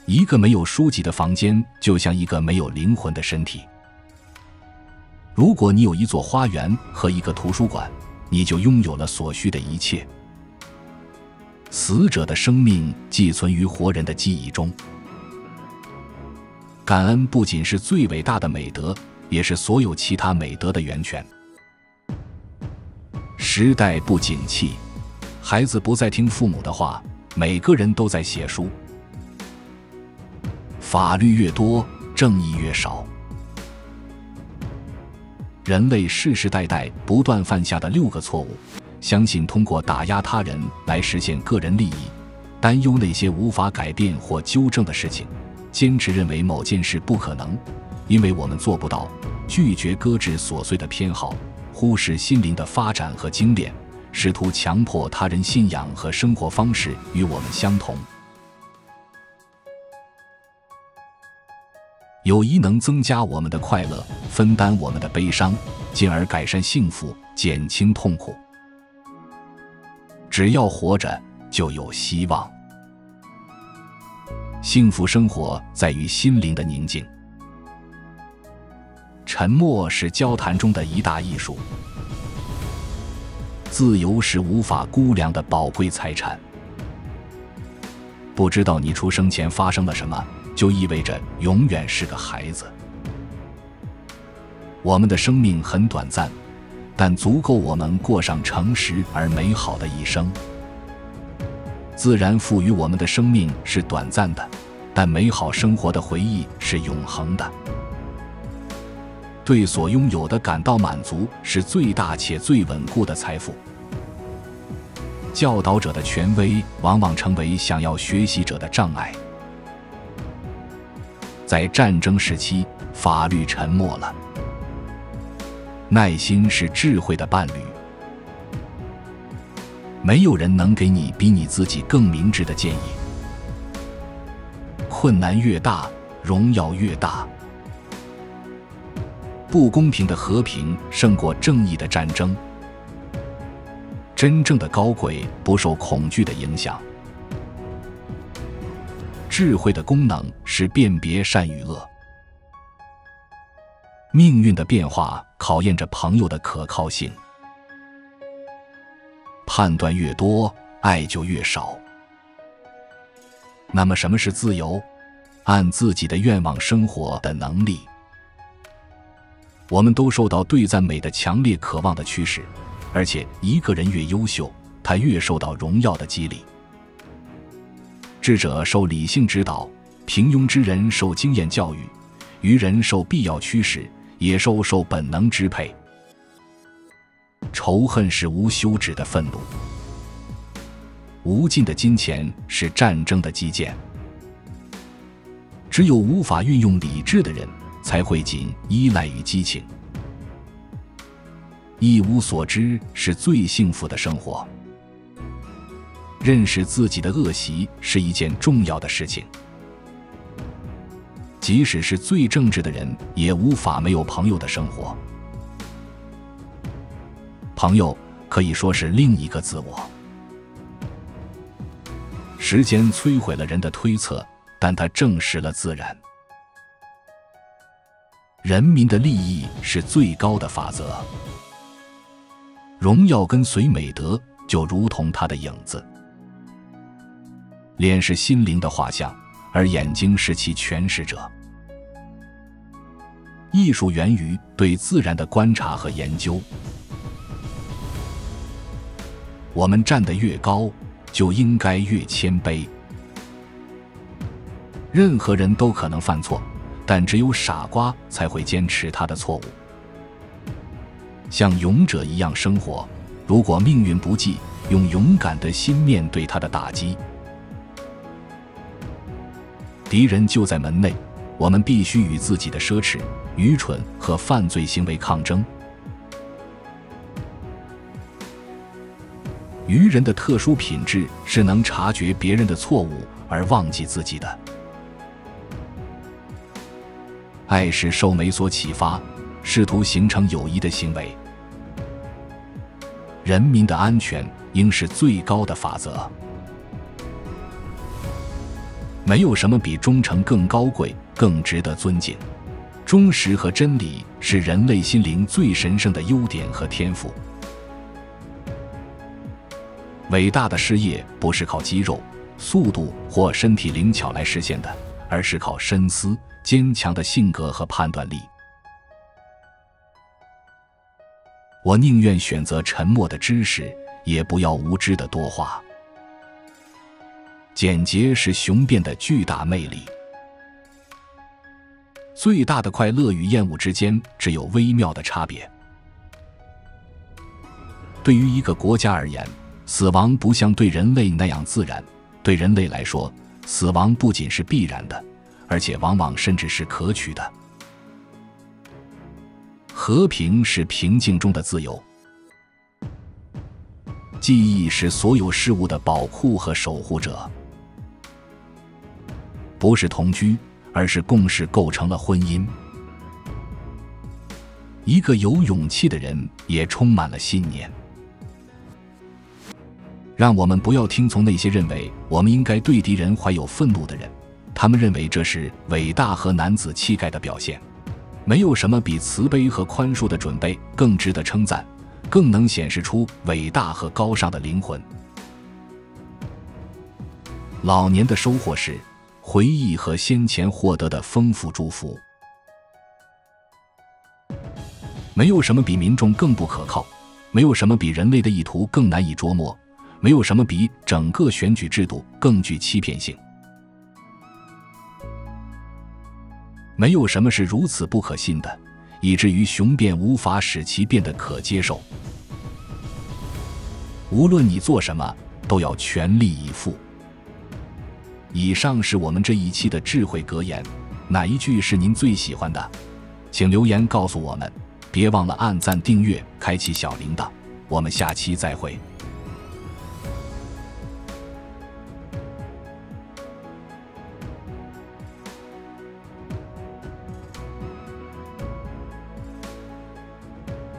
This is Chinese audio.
一个没有书籍的房间就像一个没有灵魂的身体。如果你有一座花园和一个图书馆，你就拥有了所需的一切。死者的生命寄存于活人的记忆中。感恩不仅是最伟大的美德，也是所有其他美德的源泉。时代不景气，孩子不再听父母的话，每个人都在写书。法律越多，正义越少。人类世世代代不断犯下的6个错误，相信通过打压他人来实现个人利益，担忧那些无法改变或纠正的事情，坚持认为某件事不可能，因为我们做不到，拒绝搁置琐碎的偏好，忽视心灵的发展和精炼，试图强迫他人信仰和生活方式与我们相同。友谊能增加我们的快乐，分担我们的悲伤，进而改善幸福，减轻痛苦。只要活着，就有希望。幸福生活在于心灵的宁静。沉默是交谈中的一大艺术。自由是无法估量的宝贵财产。不知道你出生前发生了什么，就意味着永远是个孩子。我们的生命很短暂，但足够我们过上诚实而美好的一生。自然赋予我们的生命是短暂的，但美好生活的回忆是永恒的。对所拥有的感到满足是最大且最稳固的财富。教导者的权威往往成为想要学习者的障碍。在战争时期，法律沉默了。耐心是智慧的伴侣。没有人能给你比你自己更明智的建议。困难越大，荣耀越大。不公平的和平胜过正义的战争。真正的高贵不受恐惧的影响。智慧的功能是辨别善与恶。命运的变化考验着朋友的可靠性。判断越多，爱就越少。那么什么是自由？按自己的愿望生活的能力。我们都受到对赞美的强烈渴望的驱使，而且一个人越优秀，他越受到荣耀的激励。智者受理性指导，平庸之人受经验教育，愚人受必要驱使，野兽受本能支配。仇恨是无休止的愤怒。无尽的金钱是战争的基建。只有无法运用理智的人，才会仅依赖于激情。一无所知是最幸福的生活。认识自己的恶习是一件重要的事情。即使是最正直的人，也无法没有朋友的生活。朋友可以说是另一个自我。时间摧毁了人的推测，但它证实了自然。人民的利益是最高的法则。荣耀跟随美德，就如同它的影子。脸是心灵的画像，而眼睛是其诠释者。艺术源于对自然的观察和研究。我们站得越高，就应该越谦卑。任何人都可能犯错，但只有傻瓜才会坚持他的错误。像勇者一样生活，如果命运不济，用勇敢的心面对他的打击。敌人就在门内，我们必须与自己的奢侈、愚蠢和犯罪行为抗争。愚人的特殊品质是能察觉别人的错误而忘记自己的。爱是受美所启发，试图形成友谊的行为。人民的安全应是最高的法则。没有什么比忠诚更高贵、更值得尊敬。忠实和真理是人类心灵最神圣的优点和天赋。伟大的事业不是靠肌肉、速度或身体灵巧来实现的，而是靠深思、坚强的性格和判断力。我宁愿选择沉默的知识，也不要无知的多话。简洁是雄辩的巨大魅力。最大的快乐与厌恶之间只有微妙的差别。对于一个国家而言，死亡不像对人类那样自然。对人类来说，死亡不仅是必然的，而且往往甚至是可取的。和平是平静中的自由。记忆是所有事物的保护和守护者。不是同居，而是共识构成了婚姻。一个有勇气的人也充满了信念。让我们不要听从那些认为我们应该对敌人怀有愤怒的人，他们认为这是伟大和男子气概的表现。没有什么比慈悲和宽恕的准备更值得称赞，更能显示出伟大和高尚的灵魂。老年的收获是回忆和先前获得的丰富祝福。没有什么比民众更不可靠，没有什么比人类的意图更难以捉摸，没有什么比整个选举制度更具欺骗性。没有什么是如此不可信的，以至于雄辩无法使其变得可接受。无论你做什么，都要全力以赴。以上是我们这一期的智慧格言，哪一句是您最喜欢的？请留言告诉我们，别忘了按赞、订阅、开启小铃铛。我们下期再会。